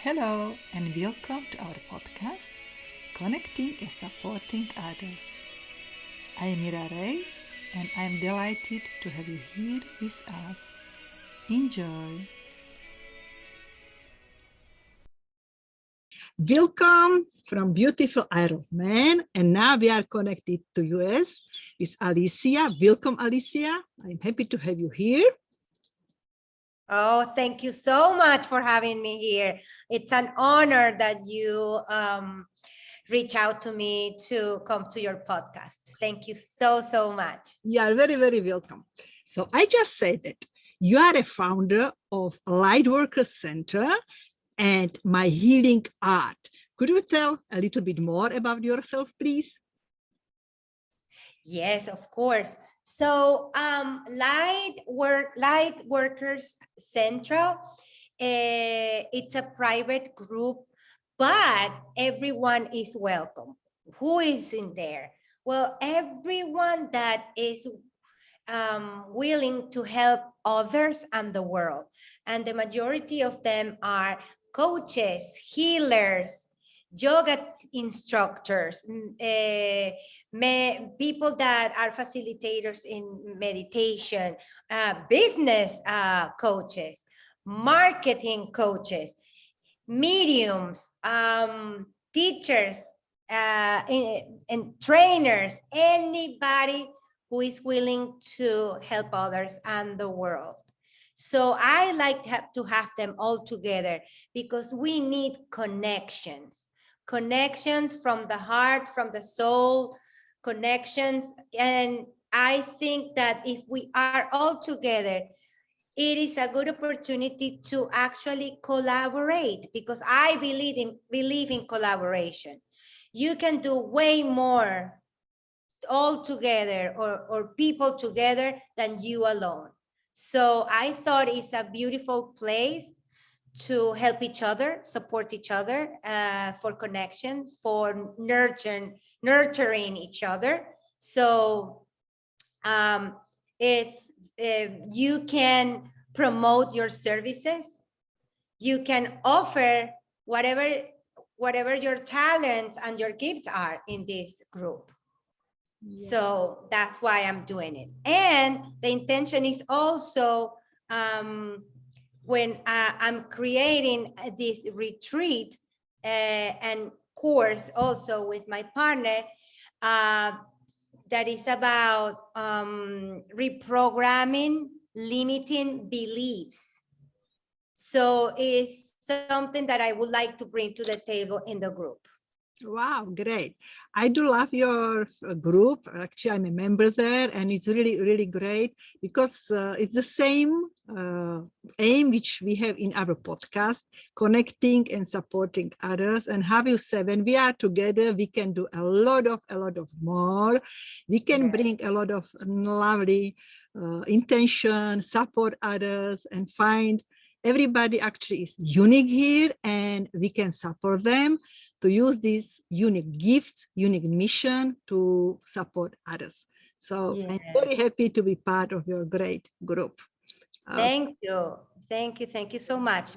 Hello and welcome to our podcast, Connecting and Supporting Others. I am Mira Reiss and I am delighted to have you here with us. Enjoy! Welcome from beautiful Isle of Man, and now we are connected to US with Alicia. Welcome, Alicia. I'm happy to have you here. Oh, thank you so much for having me here. It's an honor that you reach out to me to come to your podcast. Thank you so much. You are very, very welcome. So I just said that you are a founder of Lightworkers Center and My Healing Art. Could you tell a little bit more about yourself, please? Yes, of course. So Lightworkers Central, it's a private group, but everyone is welcome. Who is in there? Well, everyone that is willing to help others and the world. And the majority of them are coaches, healers, yoga instructors, people that are facilitators in meditation, business coaches, marketing coaches, mediums, teachers, and trainers, anybody who is willing to help others and the world. So I like to have them all together because we need connections from the heart, from the soul, connections. And I think that if we are all together, it is a good opportunity to actually collaborate, because I believe in collaboration. You can do way more all together or people together than you alone. So I thought it's a beautiful place to help each other, support each other, for connections, for nurturing each other. So you can promote your services. You can offer whatever your talents and your gifts are in this group. Yeah. So that's why I'm doing it. And the intention is also when I'm creating this retreat and course also with my partner, that is about reprogramming limiting beliefs. So it's something that I would like to bring to the table in the group. Wow, great. I do love your group. Actually, I'm a member there, and it's really, really great because it's the same aim which we have in our podcast, connecting and supporting others. And how you say, when we are together, we can do a lot of more. We can bring a lot of lovely intention, support others, and find everybody actually is unique here, and we can support them to use these unique gifts, unique mission to support others. So I'm very happy to be part of your great group. Thank you so much.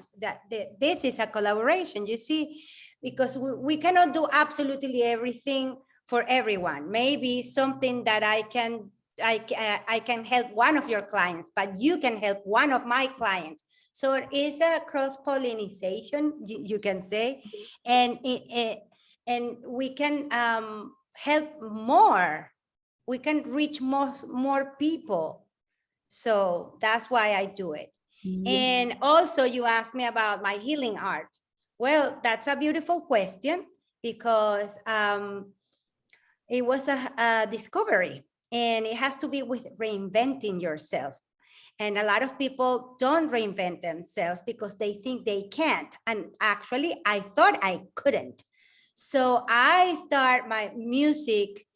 This is a collaboration, you see, because we cannot do absolutely everything for everyone. Maybe something that I can help one of your clients, but you can help one of my clients. So it is a cross-pollination, you can say, and we can help more. We can reach more people. So that's why I do it. Yeah. And also you asked me about my healing art. Well, that's a beautiful question because it was a discovery, and it has to be with reinventing yourself. And a lot of people don't reinvent themselves because they think they can't. And actually, I thought I couldn't. So I start my music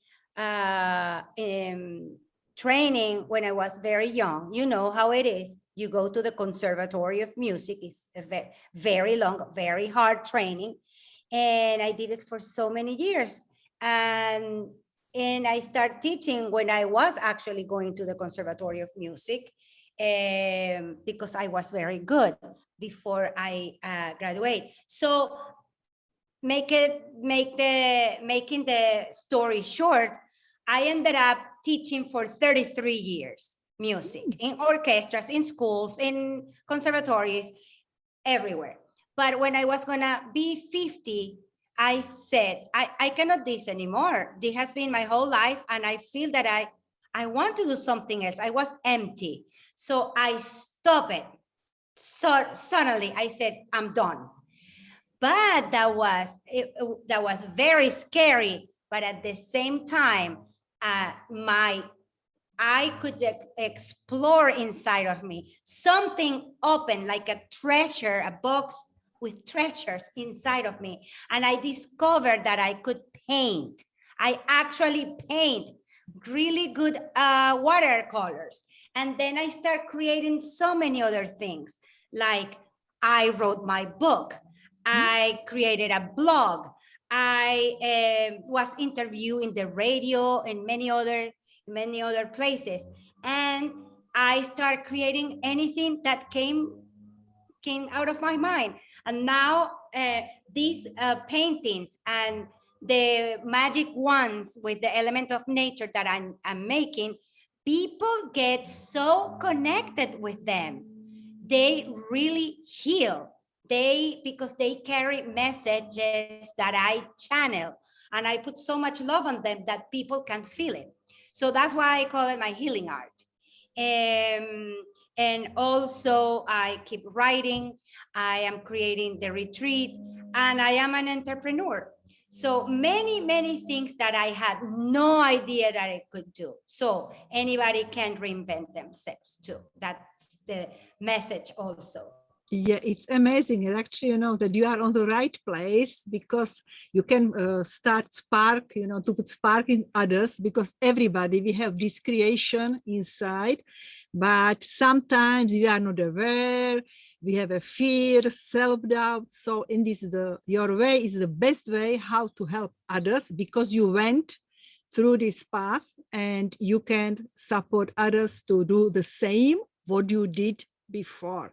training when I was very young. You know how it is. You go to the Conservatory of Music. It's a very long, very hard training. And I did it for so many years. And I started teaching when I was actually going to the Conservatory of Music. Because I was very good before I graduate. So making the story short, I ended up teaching for 33 years music in orchestras, in schools, in conservatories, everywhere. But when I was gonna be 50, I said, I cannot do this anymore. This has been my whole life, and I feel that I want to do something else. I was empty. So I stopped it. So suddenly I said, I'm done. But that was very scary. But at the same time, I could explore inside of me. Something open, like a treasure, a box with treasures inside of me. And I discovered that I could paint. I actually paint really good watercolors. And then I start creating so many other things. Like I wrote my book. I created a blog. I was interviewed in the radio and many other places, and I start creating anything that came out of my mind. And now these paintings and the magic ones with the element of nature that I'm making, people get so connected with them. They really heal. Because they carry messages that I channel, and I put so much love on them that people can feel it. So that's why I call it my healing art. And also I keep writing. I am creating the retreat, and I am an entrepreneur. So many things that I had no idea that I could do. So anybody can reinvent themselves too. That's the message also. Yeah, it's amazing. And actually, you know, that you are on the right place, because you can start spark, you know, to put spark in others, because everybody, we have this creation inside, but sometimes we are not aware. We have a fear, self-doubt. So in this, your way is the best way how to help others, because you went through this path and you can support others to do the same what you did before.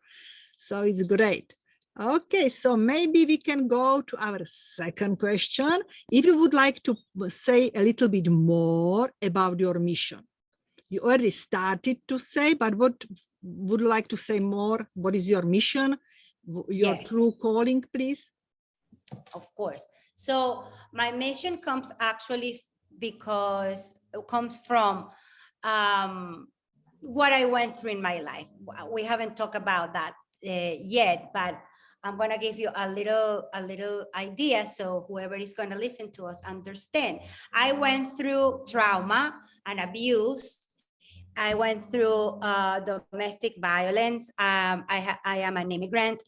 So it's great. Okay, so maybe we can go to our second question. If you would like to say a little bit more about your mission. You already started to say, but what would you like to say more? What is your mission? Your true calling, please? Of course. So my mission comes actually because it comes from what I went through in my life. We haven't talked about that yet, but I'm going to give you a little idea, so whoever is going to listen to us understand. I went through trauma and abuse. I went through domestic violence. I am an immigrant.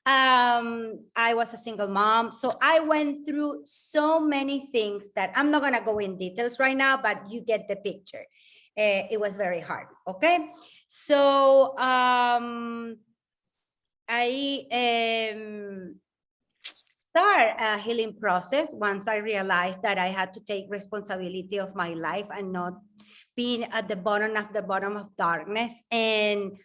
I was a single mom. So I went through so many things that I'm not going to go in details right now, but you get the picture. It was very hard. Okay. So I start a healing process once I realized that I had to take responsibility of my life and not being at the bottom of darkness. And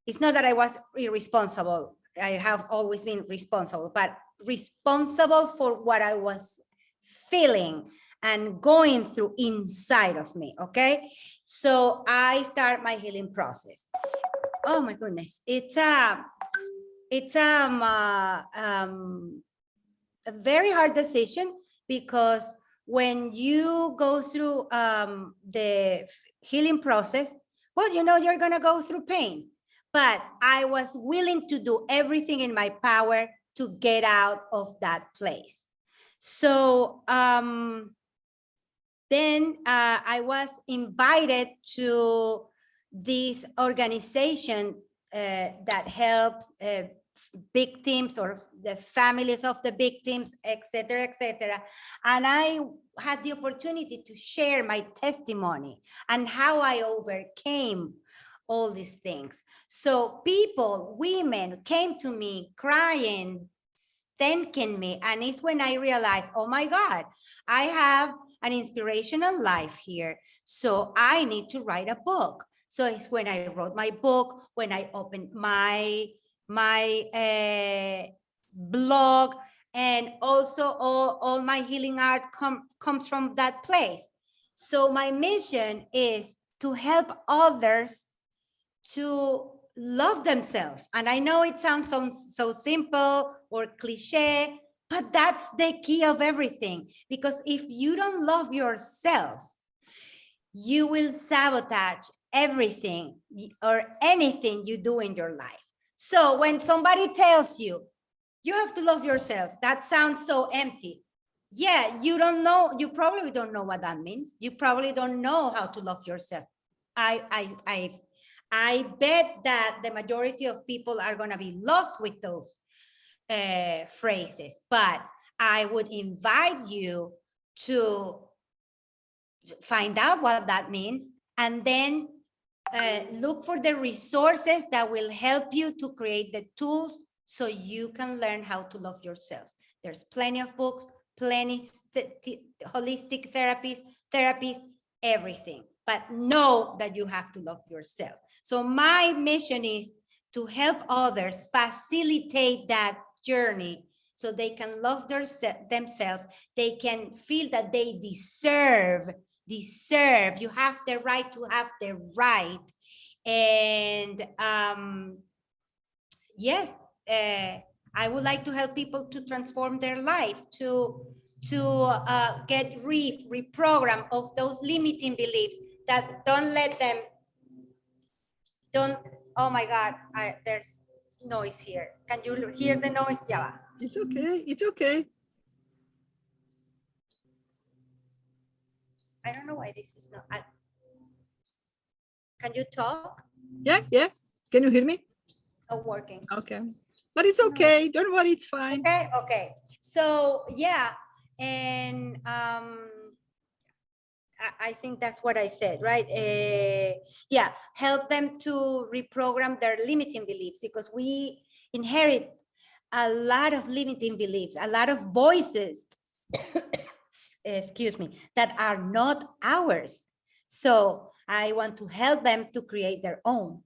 it's not that I was irresponsible. I have always been responsible, but responsible for what I was feeling and going through inside of me. Okay. So I start my healing process. Oh my goodness. It's a very hard decision, because when you go through the healing process, well, you know, you're going to go through pain, but I was willing to do everything in my power to get out of that place. So then I was invited to this organization that helps victims or the families of the victims, etc., etc. And I had the opportunity to share my testimony and how I overcame all these things. So people, women came to me crying, thanking me. And it's when I realized, oh my God, I have an inspirational life here. So I need to write a book. So it's when I wrote my book, when I opened my blog, and also all my healing art comes from that place. So my mission is to help others to love themselves. And I know it sounds so simple or cliche, but that's the key of everything. Because if you don't love yourself, you will sabotage everything or anything you do in your life. So when somebody tells you, you have to love yourself, that sounds so empty. Yeah, you don't know, you probably don't know what that means. You probably don't know how to love yourself. I bet that the majority of people are going to be lost with those phrases, but I would invite you to find out what that means, and then look for the resources that will help you to create the tools so you can learn how to love yourself. There's plenty of books, plenty holistic therapies, everything, but know that you have to love yourself. So my mission is to help others facilitate that journey so they can love themselves. They can feel that they deserve. You have the right to have the right. And yes, I would like to help people to transform their lives, to get reprogram of those limiting beliefs that don't let them, oh my God, there's noise here. Can you hear the noise? Yeah. It's okay. It's okay. I don't know why this is not. Can you talk? Yeah, yeah. Can you hear me? Not working. Okay. But it's okay. Don't worry. It's fine. Okay. Okay. So yeah, and I think that's what I said, right? Yeah, help them to reprogram their limiting beliefs, because we inherit a lot of limiting beliefs, a lot of voices, excuse me, that are not ours. So I want to help them to create their own.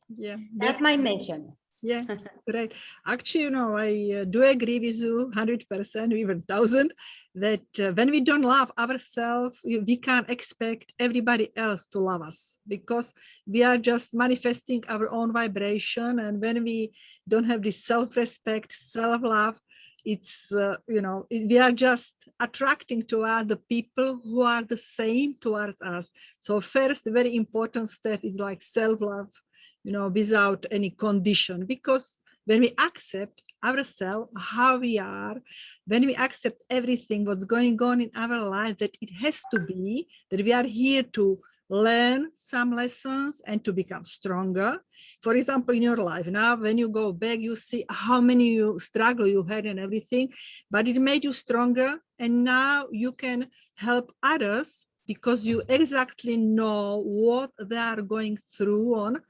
Yeah, That's my mission. Yeah, great. Actually, you know, I do agree with you 100%, even 1,000, that when we don't love ourselves, we can't expect everybody else to love us, because we are just manifesting our own vibration. And when we don't have this self-respect, self-love, it's, you know, we are just attracting to other people who are the same towards us. So first, the very important step is like self-love, you know, without any condition, because when we accept ourselves, how we are, when we accept everything, what's going on in our life, that it has to be, that we are here to learn some lessons and to become stronger. For example, in your life now, when you go back, you see how many struggle you had and everything, but it made you stronger. And now you can help others because you exactly know what they are going through on.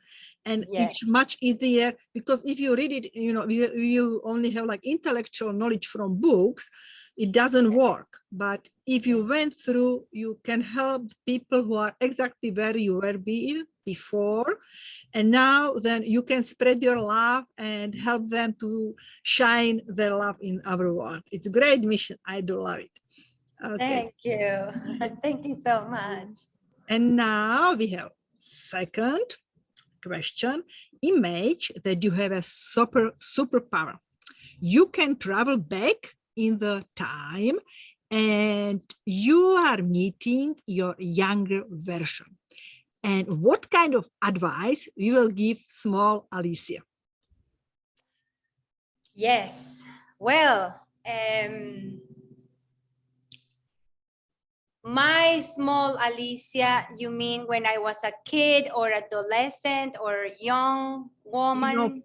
And it's much easier, because if you read it, you know, you only have like intellectual knowledge from books, it doesn't work. But if you went through, you can help people who are exactly where you were before. And now then you can spread your love and help them to shine their love in our world. It's a great mission. I do love it. Okay. Thank you. Thank you so much. And now we have second question. Image that you have a superpower. You can travel back in the time and you are meeting your younger version. And what kind of advice you will give small Alicia? Yes. Well, my small Alicia, you mean when I was a kid or adolescent or young woman? No,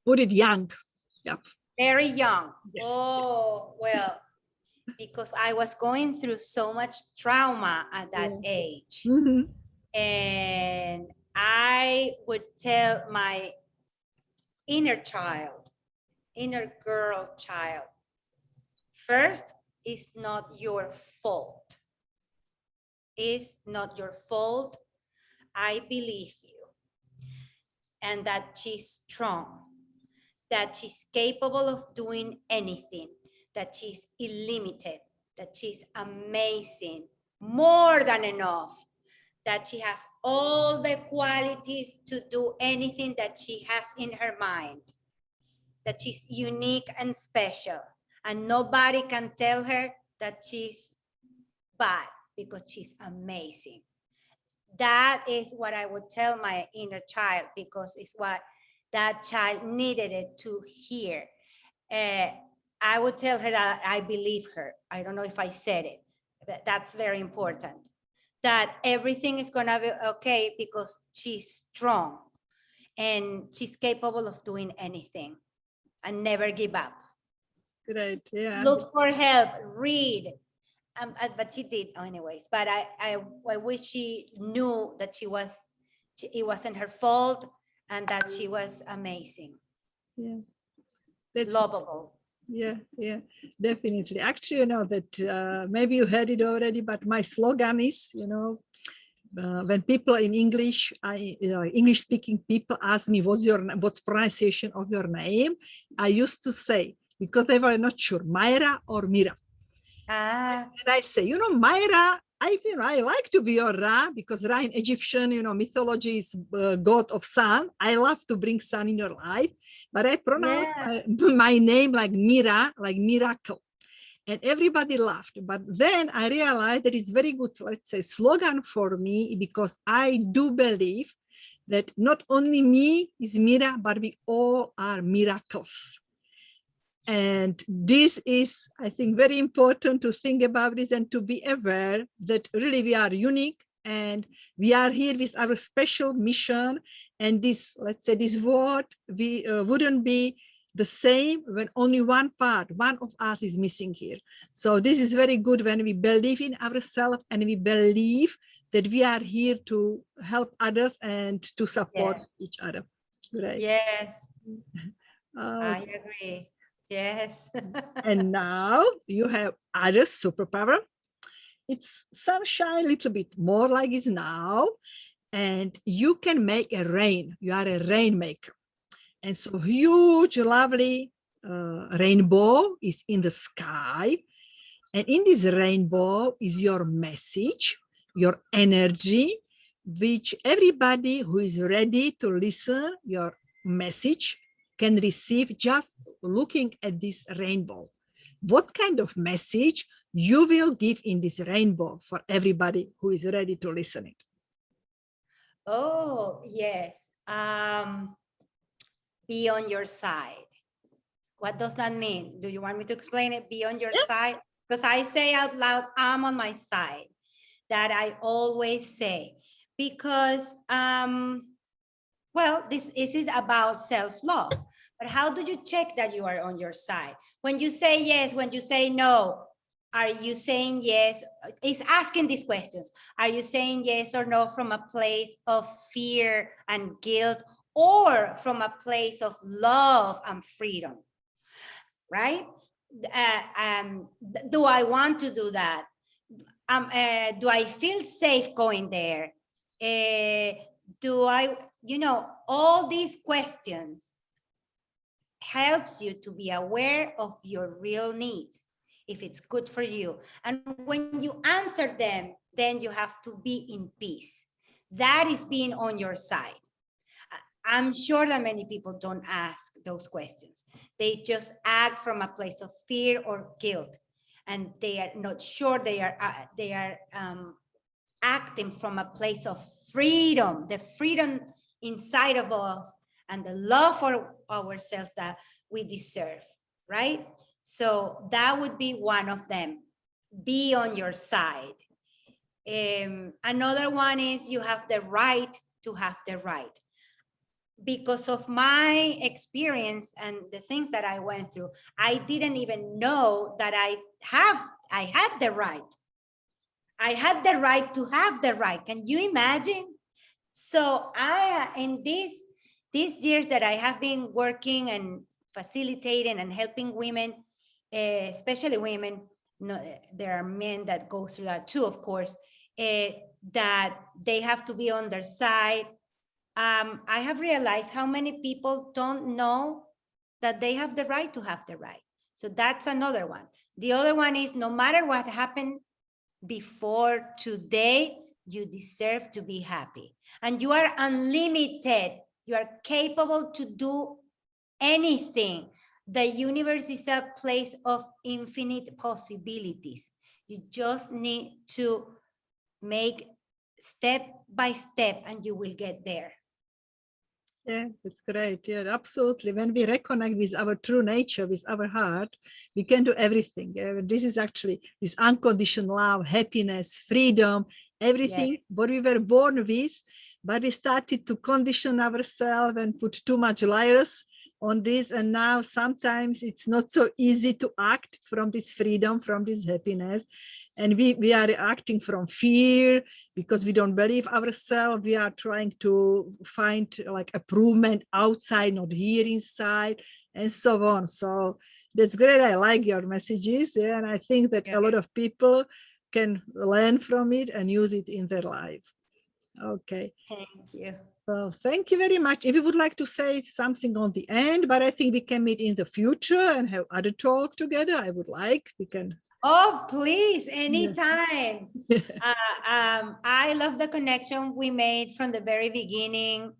put it young. Yep. Very young. Yes. Oh, well, because I was going through so much trauma at that age. Mm-hmm. And I would tell my inner child, inner girl child, first, it's not your fault. It's not your fault. I believe you, and that she's strong, that she's capable of doing anything, that she's illimited, that she's amazing, more than enough, that she has all the qualities to do anything that she has in her mind, that she's unique and special, and nobody can tell her that she's bad because she's amazing. That is what I would tell my inner child, because it's what that child needed it to hear. I would tell her that I believe her. I don't know if I said it, but that's very important. That everything is gonna be okay because she's strong and she's capable of doing anything, and never give up. Great. Yeah. Look for help, read. But she did anyways. But I wish she knew that it wasn't her fault, and that she was amazing. Yeah. That's Lovable. Yeah, yeah, definitely. Actually, you know that maybe you heard it already, but my slogan is, when people in English, English-speaking people ask me what's pronunciation of your name, I used to say, because they were not sure, Myra or Mira. And I say, Myra, I like to be your Ra, because Ra in Egyptian, mythology is god of sun. I love to bring sun in your life, but I pronounce my name like Mira, like miracle. And everybody laughed. But then I realized that it's very good, let's say, slogan for me, because I do believe that not only me is Mira, but we all are miracles. And this is, I think, very important to think about this and to be aware that really we are unique, and we are here with our special mission. And this, let's say, this world, we wouldn't be the same when only one of us is missing here. So this is very good when we believe in ourselves and we believe that we are here to help others and to support each other. Right? Yes, I agree. Yes. And now you have other superpower. It's sunshine a little bit more like it's now, and you can make a rain. You are a rainmaker. And so huge, lovely rainbow is in the sky. And in this rainbow is your message, your energy, which everybody who is ready to listen your message can receive just looking at this rainbow. What kind of message you will give in this rainbow for everybody who is ready to listen it? Oh, yes. Be on your side. What does that mean? Do you want me to explain it? Be on your side? Because I say out loud, I'm on my side. That I always say. Because, well, this is about self-love. But how do you check that you are on your side? When you say yes, when you say no, are you saying yes? It's asking these questions. Are you saying yes or no from a place of fear and guilt, or from a place of love and freedom? Right? Do I want to do that? Do I feel safe going there? Do I, all these questions helps you to be aware of your real needs, if it's good for you. And when you answer them, then you have to be in peace. That is being on your side. I'm sure that many people don't ask those questions. They just act from a place of fear or guilt, and they are not sure they are acting from a place of freedom, the freedom inside of us and the love for ourselves that we deserve, right? So that would be one of them. Be on your side. Another one is you have the right to have the right. Because of my experience and the things that I went through, I didn't even know that I had the right. I had the right to have the right. Can you imagine? So in these years that I have been working and facilitating and helping women, especially women, there are men that go through that too, of course, that they have to be on their side. I have realized how many people don't know that they have the right to have the right. So that's another one. The other one is, no matter what happened before today, you deserve to be happy. And you are unlimited. You are capable to do anything. The universe is a place of infinite possibilities. You just need to make step by step and you will get there. Yeah, it's great. Yeah, absolutely. When we reconnect with our true nature, with our heart, we can do everything. This is actually this unconditional love, happiness, freedom, everything what we were born with, but we started to condition ourselves and put too much layers on this. And now sometimes it's not so easy to act from this freedom, from this happiness. And we are acting from fear, because we don't believe ourselves. We are trying to find like improvement outside, not here inside, and so on. So that's great. I like your messages. Yeah, and I think that a lot of people can learn from it and use it in their life. Okay. Thank you. Well, thank you very much. If you would like to say something on the end, but I think we can meet in the future and have other talk together. I would like, we can. Oh, please, anytime. I love the connection we made from the very beginning.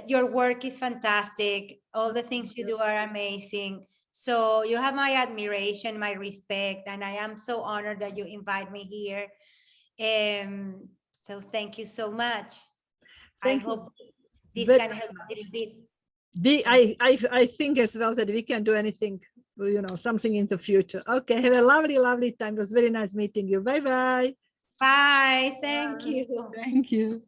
Your work is fantastic. All the things you do are amazing. So you have my admiration, my respect, and I am so honored that you invite me here. So thank you so much. I hope this can help a little bit. I think as well that we can do anything, something in the future. Okay, have a lovely, lovely time. It was very nice meeting you. Bye-bye. Bye. Thank you. Thank you.